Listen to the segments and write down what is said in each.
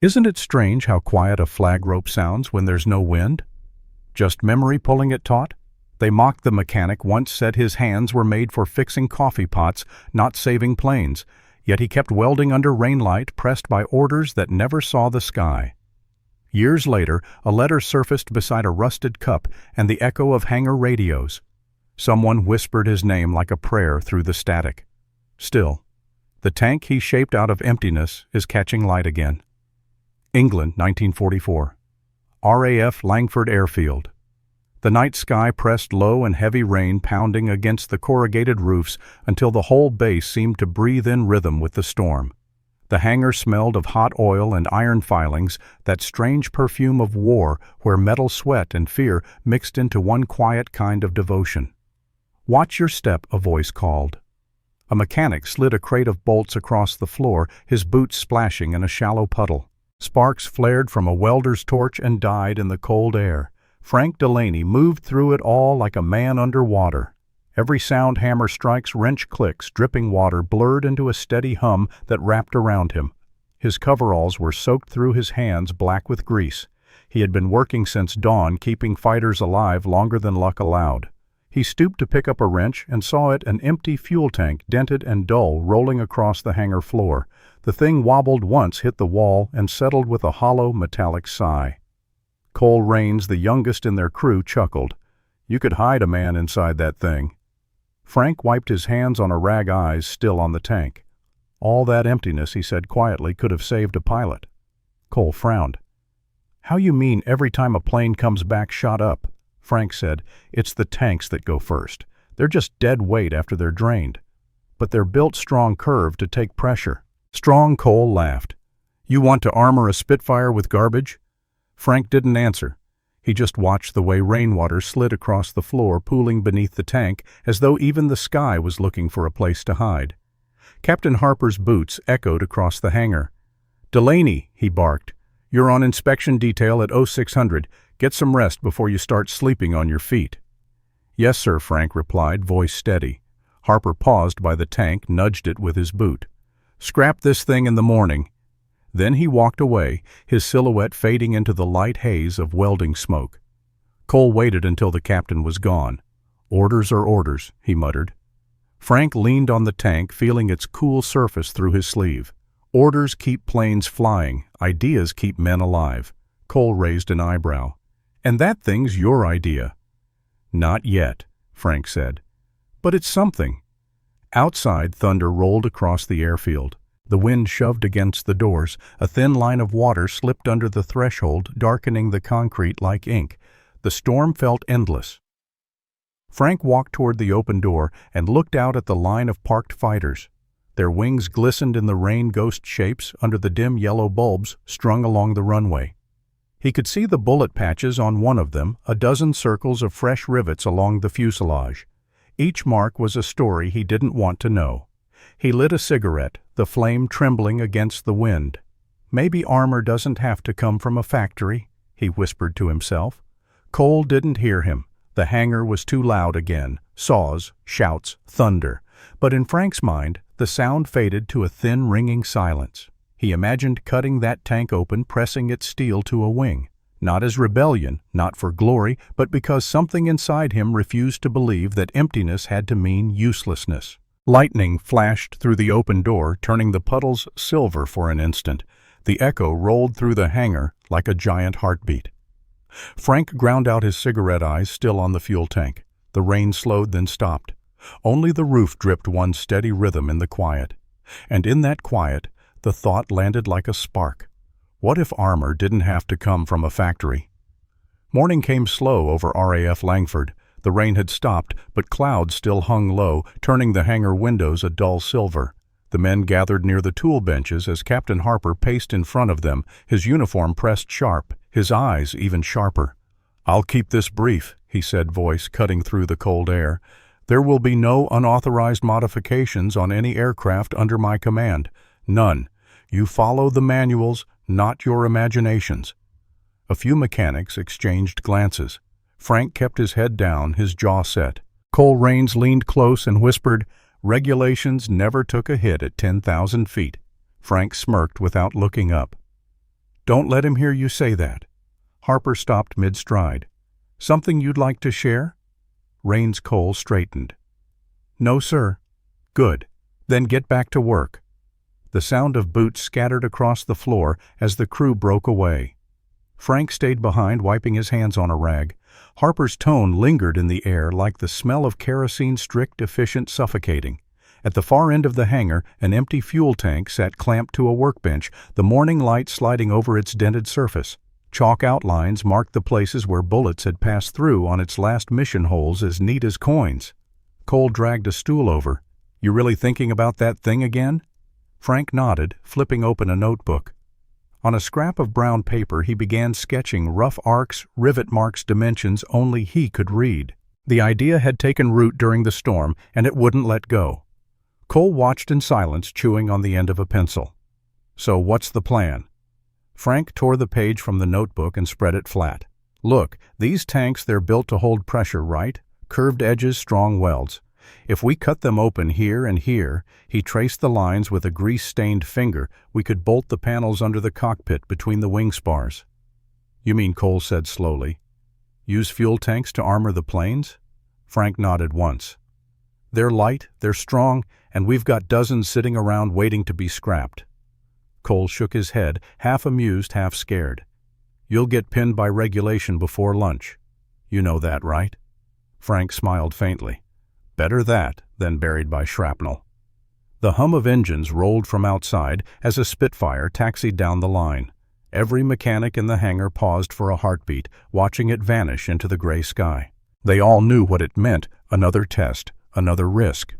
Isn't it strange how quiet a flag rope sounds when there's no wind? Just memory pulling it taut? They mocked the mechanic once said his hands were made for fixing coffee pots, not saving planes, yet he kept welding under rain light pressed by orders that never saw the sky. Years later, a letter surfaced beside a rusted cup and the echo of hangar radios. Someone whispered his name like a prayer through the static. Still, the tank he shaped out of emptiness is catching light again. England, 1944. RAF Langford Airfield. The night sky pressed low and heavy rain pounding against the corrugated roofs until the whole base seemed to breathe in rhythm with the storm. The hangar smelled of hot oil and iron filings, that strange perfume of war where metal sweat and fear mixed into one quiet kind of devotion. "Watch your step," a voice called. A mechanic slid a crate of bolts across the floor, his boots splashing in a shallow puddle. Sparks flared from a welder's torch and died in the cold air. Frank Delaney moved through it all like a man under water. Every sound hammer strikes, wrench clicks, dripping water blurred into a steady hum that wrapped around him. His coveralls were soaked through his hands, black with grease. He had been working since dawn, keeping fighters alive longer than luck allowed. He stooped to pick up a wrench and saw it, an empty fuel tank, dented and dull, rolling across the hangar floor. The thing wobbled once, hit the wall, and settled with a hollow, metallic sigh. Cole Raines, the youngest in their crew, chuckled. "You could hide a man inside that thing." Frank wiped his hands on a rag, eyes still on the tank. "All that emptiness," he said quietly, "could have saved a pilot." Cole frowned. "How you mean every time a plane comes back shot up?" Frank said, "It's the tanks that go first. They're just dead weight after they're drained. But they're built strong curve to take pressure." Strong. Cole laughed. "You want to armor a Spitfire with garbage?" Frank didn't answer. He just watched the way rainwater slid across the floor, pooling beneath the tank, as though even the sky was looking for a place to hide. Captain Harper's boots echoed across the hangar. "Delaney," he barked, "you're on inspection detail at 0600. Get some rest before you start sleeping on your feet." "Yes, sir," Frank replied, voice steady. Harper paused by the tank, nudged it with his boot. "Scrap this thing in the morning." Then he walked away, his silhouette fading into the light haze of welding smoke. Cole waited until the captain was gone. "Orders are orders," he muttered. Frank leaned on the tank, feeling its cool surface through his sleeve. "Orders keep planes flying, ideas keep men alive." Cole raised an eyebrow. "And that thing's your idea." "Not yet," Frank said. "But it's something." Outside, thunder rolled across the airfield. The wind shoved against the doors. A thin line of water slipped under the threshold, darkening the concrete like ink. The storm felt endless. Frank walked toward the open door and looked out at the line of parked fighters. Their wings glistened in the rain ghost shapes under the dim yellow bulbs strung along the runway. He could see the bullet patches on one of them, a dozen circles of fresh rivets along the fuselage. Each mark was a story he didn't want to know. He lit a cigarette, the flame trembling against the wind. "Maybe armor doesn't have to come from a factory," he whispered to himself. Cole didn't hear him. The hangar was too loud again. Saws, shouts, thunder. But in Frank's mind, the sound faded to a thin, ringing silence. He imagined cutting that tank open, pressing its steel to a wing. Not as rebellion, not for glory, but because something inside him refused to believe that emptiness had to mean uselessness. Lightning flashed through the open door, turning the puddles silver for an instant. The echo rolled through the hangar like a giant heartbeat. Frank ground out his cigarette, eyes still on the fuel tank. The rain slowed, then stopped. Only the roof dripped one steady rhythm in the quiet. And in that quiet, the thought landed like a spark. What if armor didn't have to come from a factory? Morning came slow over RAF Langford. The rain had stopped, but clouds still hung low, turning the hangar windows a dull silver. The men gathered near the tool benches as Captain Harper paced in front of them, his uniform pressed sharp, his eyes even sharper. "I'll keep this brief," he said, voice cutting through the cold air. "There will be no unauthorized modifications on any aircraft under my command. None. You follow the manuals, not your imaginations." A few mechanics exchanged glances. Frank kept his head down, his jaw set. Cole Raines leaned close and whispered, "Regulations never took a hit at 10,000 feet." Frank smirked without looking up. Don't let him hear you say that. Harper stopped mid-stride. Something you'd like to share? Rains Cole straightened. No, sir. Good. Then get back to work. The sound of boots scattered across the floor as the crew broke away. Frank stayed behind, wiping his hands on a rag. Harper's tone lingered in the air like the smell of kerosene, strict, efficient, suffocating. At the far end of the hangar, an empty fuel tank sat clamped to a workbench, the morning light sliding over its dented surface. Chalk outlines marked the places where bullets had passed through on its last mission holes as neat as coins. Cole dragged a stool over. You really thinking about that thing again? Frank nodded, flipping open a notebook. On a scrap of brown paper he began sketching rough arcs, rivet marks, dimensions only he could read. The idea had taken root during the storm, and it wouldn't let go. Cole watched in silence, chewing on the end of a pencil. So what's the plan? Frank tore the page from the notebook and spread it flat. Look, these tanks, they're built to hold pressure, right? Curved edges, strong welds. If we cut them open here and here, he traced the lines with a grease-stained finger, we could bolt the panels under the cockpit between the wing spars. You mean, Cole said slowly, use fuel tanks to armor the planes? Frank nodded once. They're light, they're strong, and we've got dozens sitting around waiting to be scrapped. Cole shook his head, half amused, half scared. You'll get pinned by regulation before lunch. You know that, right? Frank smiled faintly. Better that than buried by shrapnel. The hum of engines rolled from outside as a Spitfire taxied down the line. Every mechanic in the hangar paused for a heartbeat, watching it vanish into the gray sky. They all knew what it meant, another test, another risk.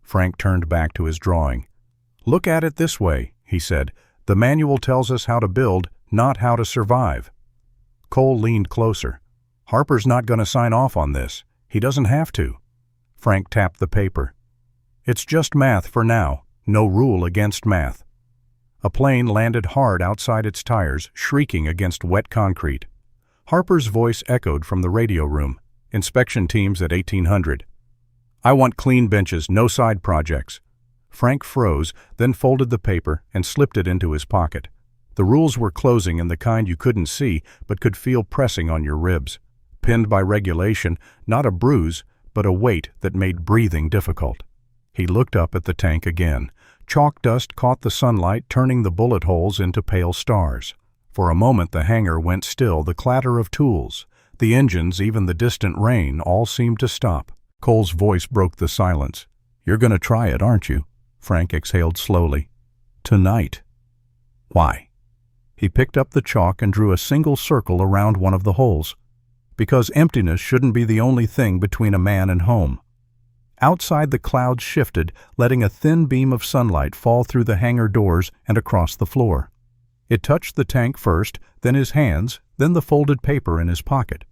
Frank turned back to his drawing. Look at it this way, he said. The manual tells us how to build, not how to survive. Cole leaned closer. Harper's not going to sign off on this. He doesn't have to. Frank tapped the paper. It's just math for now. No rule against math. A plane landed hard outside its tires, shrieking against wet concrete. Harper's voice echoed from the radio room. Inspection teams at 1800. I want clean benches, no side projects. Frank froze, then folded the paper and slipped it into his pocket. The rules were closing in the kind you couldn't see but could feel pressing on your ribs. Pinned by regulation, not a bruise, but a weight that made breathing difficult. He looked up at the tank again. Chalk dust caught the sunlight, turning the bullet holes into pale stars. For a moment the hangar went still, the clatter of tools. The engines, even the distant rain, all seemed to stop. Cole's voice broke the silence. You're going to try it, aren't you? Frank exhaled slowly. Tonight. Why? He picked up the chalk and drew a single circle around one of the holes. Because emptiness shouldn't be the only thing between a man and home. Outside the clouds shifted, letting a thin beam of sunlight fall through the hangar doors and across the floor. It touched the tank first, then his hands, then the folded paper in his pocket.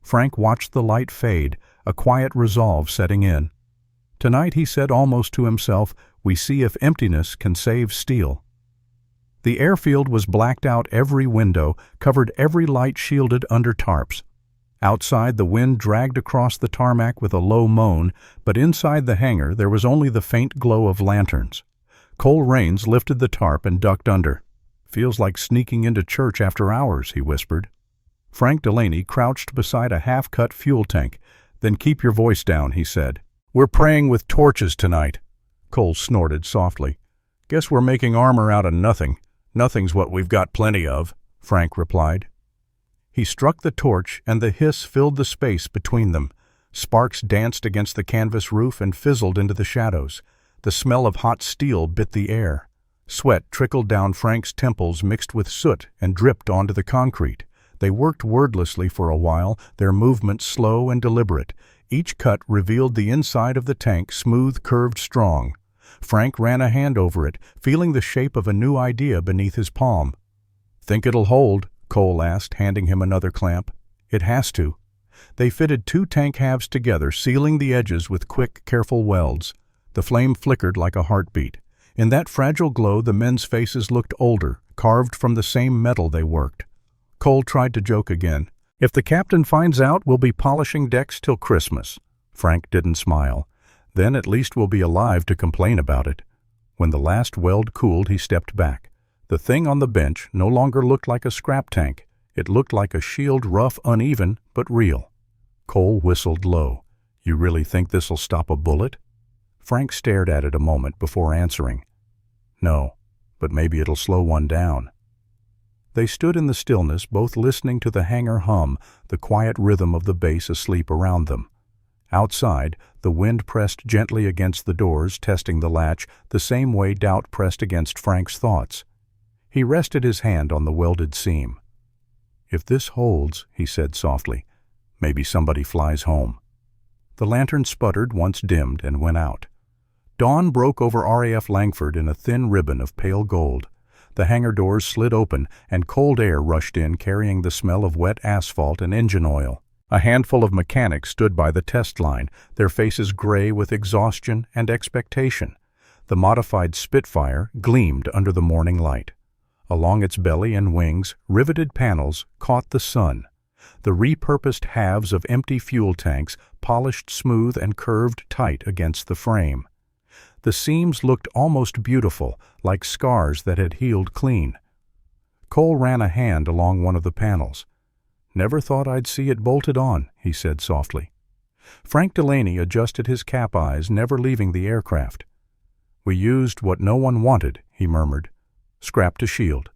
Frank watched the light fade, a quiet resolve setting in. Tonight, he said almost to himself, we see if emptiness can save steel. The airfield was blacked out, every window, covered, every light shielded under tarps. Outside, the wind dragged across the tarmac with a low moan, but inside the hangar there was only the faint glow of lanterns. Cole Raines lifted the tarp and ducked under. Feels like sneaking into church after hours, he whispered. Frank Delaney crouched beside a half-cut fuel tank. Then keep your voice down, he said. We're praying with torches tonight. Cole snorted softly. Guess we're making armor out of nothing. Nothing's what we've got plenty of, Frank replied. He struck the torch, and the hiss filled the space between them. Sparks danced against the canvas roof and fizzled into the shadows. The smell of hot steel bit the air. Sweat trickled down Frank's temples, mixed with soot, and dripped onto the concrete. They worked wordlessly for a while, their movements slow and deliberate. Each cut revealed the inside of the tank, smooth, curved, strong. Frank ran a hand over it, feeling the shape of a new idea beneath his palm. Think it'll hold? Cole asked, handing him another clamp. It has to. They fitted 2 tank halves together, sealing the edges with quick, careful welds. The flame flickered like a heartbeat. In that fragile glow, the men's faces looked older, carved from the same metal they worked. Cole tried to joke again. If the captain finds out, we'll be polishing decks till Christmas. Frank didn't smile. Then at least we'll be alive to complain about it. When the last weld cooled, he stepped back. The thing on the bench no longer looked like a scrap tank. It looked like a shield, rough, uneven, but real. Cole whistled low. "You really think this'll stop a bullet?" Frank stared at it a moment before answering. "No, but maybe it'll slow one down." They stood in the stillness, both listening to the hangar hum, the quiet rhythm of the base asleep around them. Outside, the wind pressed gently against the doors, testing the latch, the same way doubt pressed against Frank's thoughts. He rested his hand on the welded seam. "If this holds," he said softly, "maybe somebody flies home." The lantern sputtered, once dimmed, and went out. Dawn broke over RAF Langford in a thin ribbon of pale gold. The hangar doors slid open, and cold air rushed in, carrying the smell of wet asphalt and engine oil. A handful of mechanics stood by the test line, their faces gray with exhaustion and expectation. The modified Spitfire gleamed under the morning light. Along its belly and wings, riveted panels caught the sun. The repurposed halves of empty fuel tanks polished smooth and curved tight against the frame. The seams looked almost beautiful, like scars that had healed clean. Cole ran a hand along one of the panels. "Never thought I'd see it bolted on," he said softly. Frank Delaney adjusted his cap eyes, never leaving the aircraft. "We used what no one wanted," he murmured. "Scrap to shield."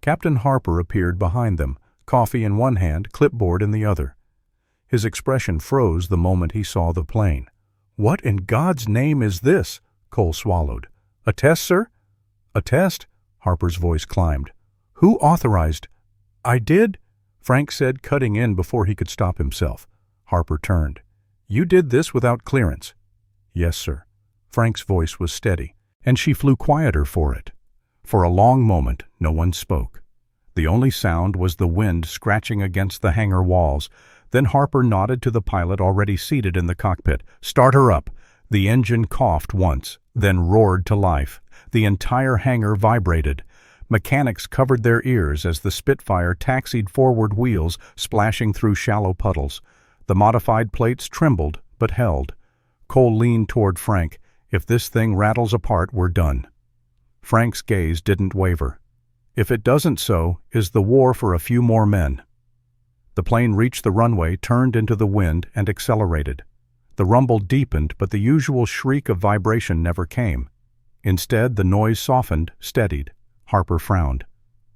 Captain Harper appeared behind them, coffee in one hand, clipboard in the other. His expression froze the moment he saw the plane. "What in God's name is this?" Cole swallowed. "A test, sir?" "A test?" Harper's voice climbed. "Who authorized?" "I did," Frank said, cutting in before he could stop himself. Harper turned. "You did this without clearance?" "Yes, sir." Frank's voice was steady, and she flew quieter for it. For a long moment, no one spoke. The only sound was the wind scratching against the hangar walls. Then Harper nodded to the pilot already seated in the cockpit. "Start her up." The engine coughed once, then roared to life. The entire hangar vibrated. Mechanics covered their ears as the Spitfire taxied forward, wheels splashing through shallow puddles. The modified plates trembled, but held. Cole leaned toward Frank. "If this thing rattles apart, we're done." Frank's gaze didn't waver. "If it doesn't, so is the war for a few more men." The plane reached the runway, turned into the wind, and accelerated. The rumble deepened, but the usual shriek of vibration never came. Instead, the noise softened, steadied. Harper frowned.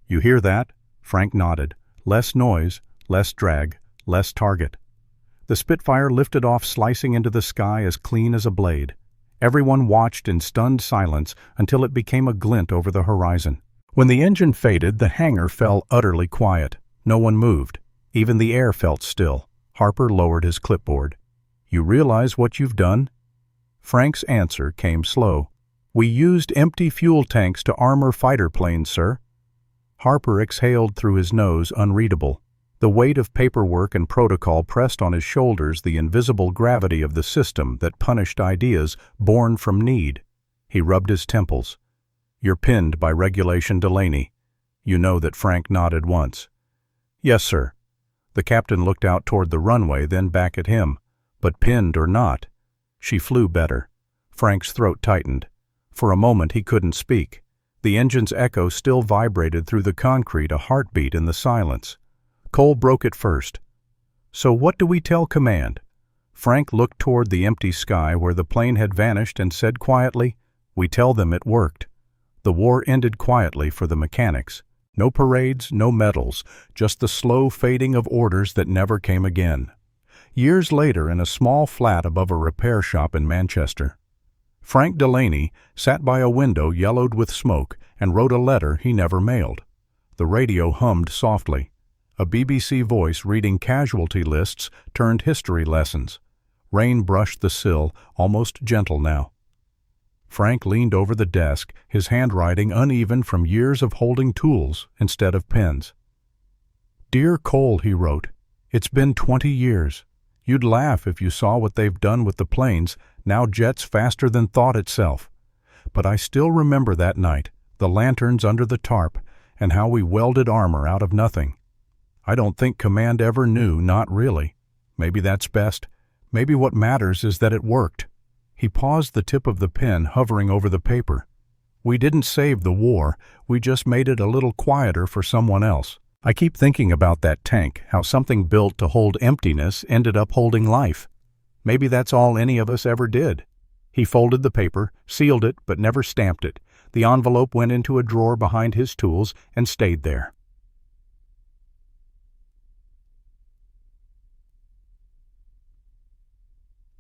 "You hear that?" Frank nodded. "Less noise, less drag, less target." The Spitfire lifted off, slicing into the sky as clean as a blade. Everyone watched in stunned silence until it became a glint over the horizon. When the engine faded, the hangar fell utterly quiet. No one moved. Even the air felt still. Harper lowered his clipboard. "You realize what you've done?" Frank's answer came slow. "We used empty fuel tanks to armor fighter planes, sir." Harper exhaled through his nose, unreadable. The weight of paperwork and protocol pressed on his shoulders, the invisible gravity of the system that punished ideas born from need. He rubbed his temples. "You're pinned by regulation, Delaney." You know that Frank nodded once. "Yes, sir." The captain looked out toward the runway, then back at him. "But pinned or not, she flew better." Frank's throat tightened. For a moment he couldn't speak. The engine's echo still vibrated through the concrete, a heartbeat in the silence. Cole broke it first. "So what do we tell command?" Frank looked toward the empty sky where the plane had vanished and said quietly, "We tell them it worked." The war ended quietly for the mechanics. No parades, no medals, just the slow fading of orders that never came again. Years later, in a small flat above a repair shop in Manchester, Frank Delaney sat by a window yellowed with smoke and wrote a letter he never mailed. The radio hummed softly. A BBC voice reading casualty lists turned history lessons. Rain brushed the sill, almost gentle now. Frank leaned over the desk, his handwriting uneven from years of holding tools instead of pens. "Dear Cole," he wrote, "it's been 20 years. You'd laugh if you saw what they've done with the planes, now jets faster than thought itself. But I still remember that night, the lanterns under the tarp, and how we welded armor out of nothing. I don't think command ever knew, not really. Maybe that's best. Maybe what matters is that it worked." He paused, the tip of the pen hovering over the paper. We didn't save the war, we just made it a little quieter for someone else. I keep thinking about that tank, how something built to hold emptiness ended up holding life. Maybe that's all any of us ever did. He folded the paper, sealed it, but never stamped it. The envelope went into a drawer behind his tools and stayed there.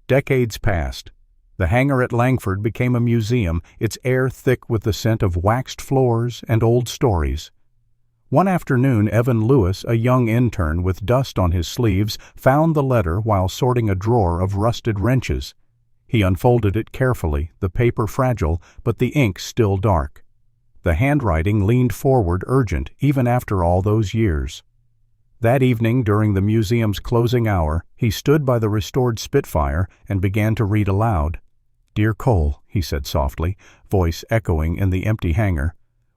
Decades passed. The hangar at Langford became a museum, its air thick with the scent of waxed floors and old stories. One afternoon, Evan Lewis, a young intern with dust on his sleeves, found the letter while sorting a drawer of rusted wrenches. He unfolded it carefully, the paper fragile, but the ink still dark. The handwriting leaned forward urgent, even after all those years. That evening, during the museum's closing hour, he stood by the restored Spitfire and began to read aloud. "Dear Cole," he said softly, voice echoing in the empty hangar,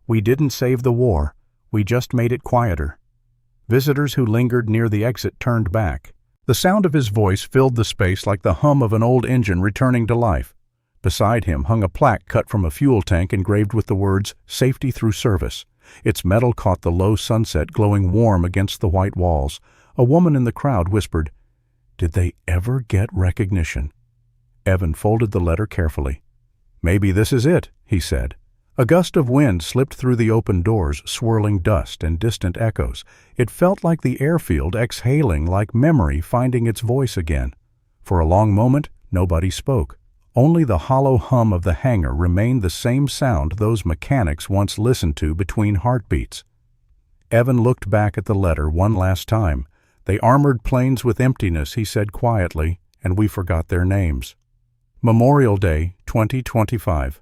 "we didn't save the war. We just made it quieter." Visitors who lingered near the exit turned back. The sound of his voice filled the space like the hum of an old engine returning to life. Beside him hung a plaque cut from a fuel tank engraved with the words, "Safety through service." Its metal caught the low sunset glowing warm against the white walls. A woman in the crowd whispered, "Did they ever get recognition?" Evan folded the letter carefully. "Maybe this is it," he said. A gust of wind slipped through the open doors, swirling dust and distant echoes. It felt like the airfield exhaling, like memory finding its voice again. For a long moment, nobody spoke. Only the hollow hum of the hangar remained the same sound those mechanics once listened to between heartbeats. Evan looked back at the letter one last time. "They armored planes with emptiness," he said quietly, "and we forgot their names." Memorial Day, 2025.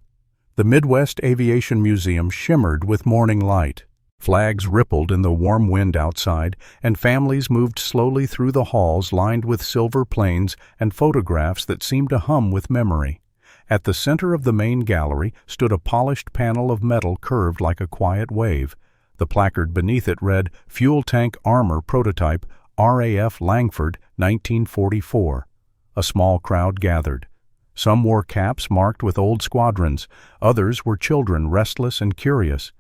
The Midwest Aviation Museum shimmered with morning light. Flags rippled in the warm wind outside, and families moved slowly through the halls lined with silver planes and photographs that seemed to hum with memory. At the center of the main gallery stood a polished panel of metal curved like a quiet wave. The placard beneath it read, "Fuel Tank Armor Prototype, RAF Langford, 1944. A small crowd gathered. Some wore caps marked with old squadrons. Others were children restless and curious.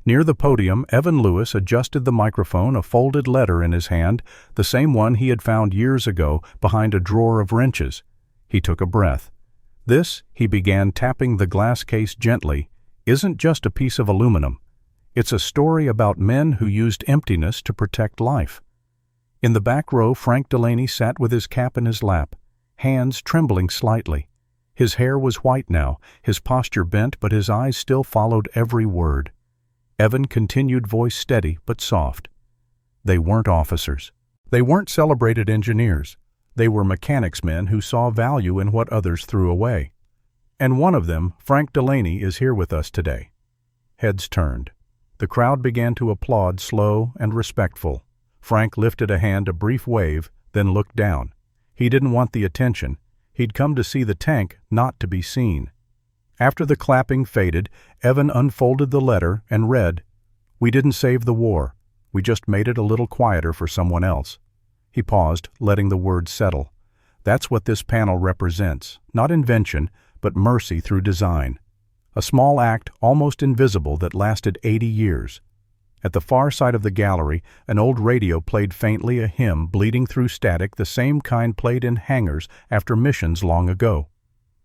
Near the podium, Evan Lewis adjusted the microphone, a folded letter in his hand, the same one he had found years ago behind a drawer of wrenches. He took a breath. "This," he began, tapping the glass case gently, "isn't just a piece of aluminum. It's a story about men who used emptiness to protect life." In the back row, Frank Delaney sat with his cap in his lap, hands trembling slightly. His hair was white now, his posture bent, but his eyes still followed every word. Evan continued, voice steady but soft. They weren't officers. They weren't celebrated engineers. They were mechanics men who saw value in what others threw away. And one of them, Frank Delaney, is here with us today. Heads turned. The crowd began to applaud, slow and respectful. Frank lifted a hand, a brief wave, then looked down. He didn't want the attention. He'd come to see the tank, not to be seen. After the clapping faded, Evan unfolded the letter and read, "We didn't save the war. We just made it a little quieter for someone else." He paused, letting the words settle. That's what this panel represents, not invention, but mercy through design. A small act, almost invisible, that lasted 80 years. At the far side of the gallery, an old radio played faintly, a hymn bleeding through static, the same kind played in hangars after missions long ago.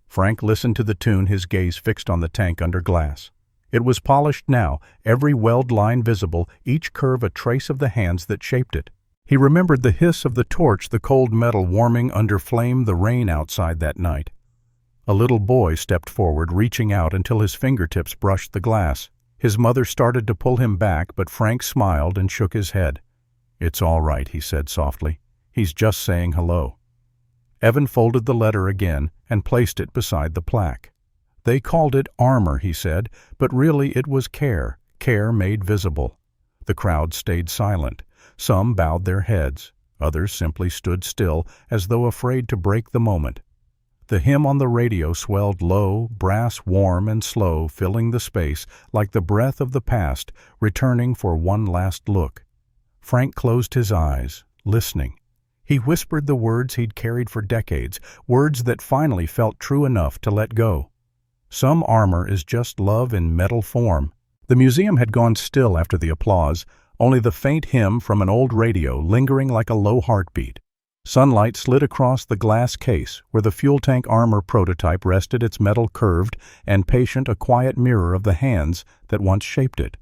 Frank listened to the tune, his gaze fixed on the tank under glass. It was polished now, every weld line visible, each curve a trace of the hands that shaped it. He remembered the hiss of the torch, the cold metal warming under flame, the rain outside that night. A little boy stepped forward, reaching out until his fingertips brushed the glass. His mother started to pull him back, but Frank smiled and shook his head. "It's all right," he said softly. "He's just saying hello." Evan folded the letter again and placed it beside the plaque. "They called it armor," he said, "but really it was care, care made visible." The crowd stayed silent. Some bowed their heads. Others simply stood still, as though afraid to break the moment. The hymn on the radio swelled low, brass, warm and slow, filling the space like the breath of the past, returning for one last look. Frank closed his eyes, listening. He whispered the words he'd carried for decades, words that finally felt true enough to let go. Some armor is just love in metal form. The museum had gone still after the applause, only the faint hymn from an old radio lingering like a low heartbeat. Sunlight slid across the glass case where the fuel tank armor prototype rested, its metal curved and patient, a quiet mirror of the hands that once shaped it.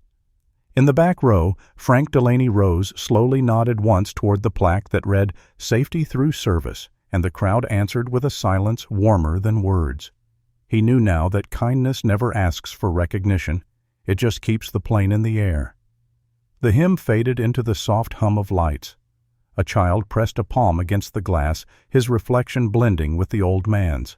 In the back row, Frank Delaney Rose slowly nodded once toward the plaque that read, "Safety through service," and the crowd answered with a silence warmer than words. He knew now that kindness never asks for recognition. It just keeps the plane in the air. The hymn faded into the soft hum of lights. A child pressed a palm against the glass, his reflection blending with the old man's.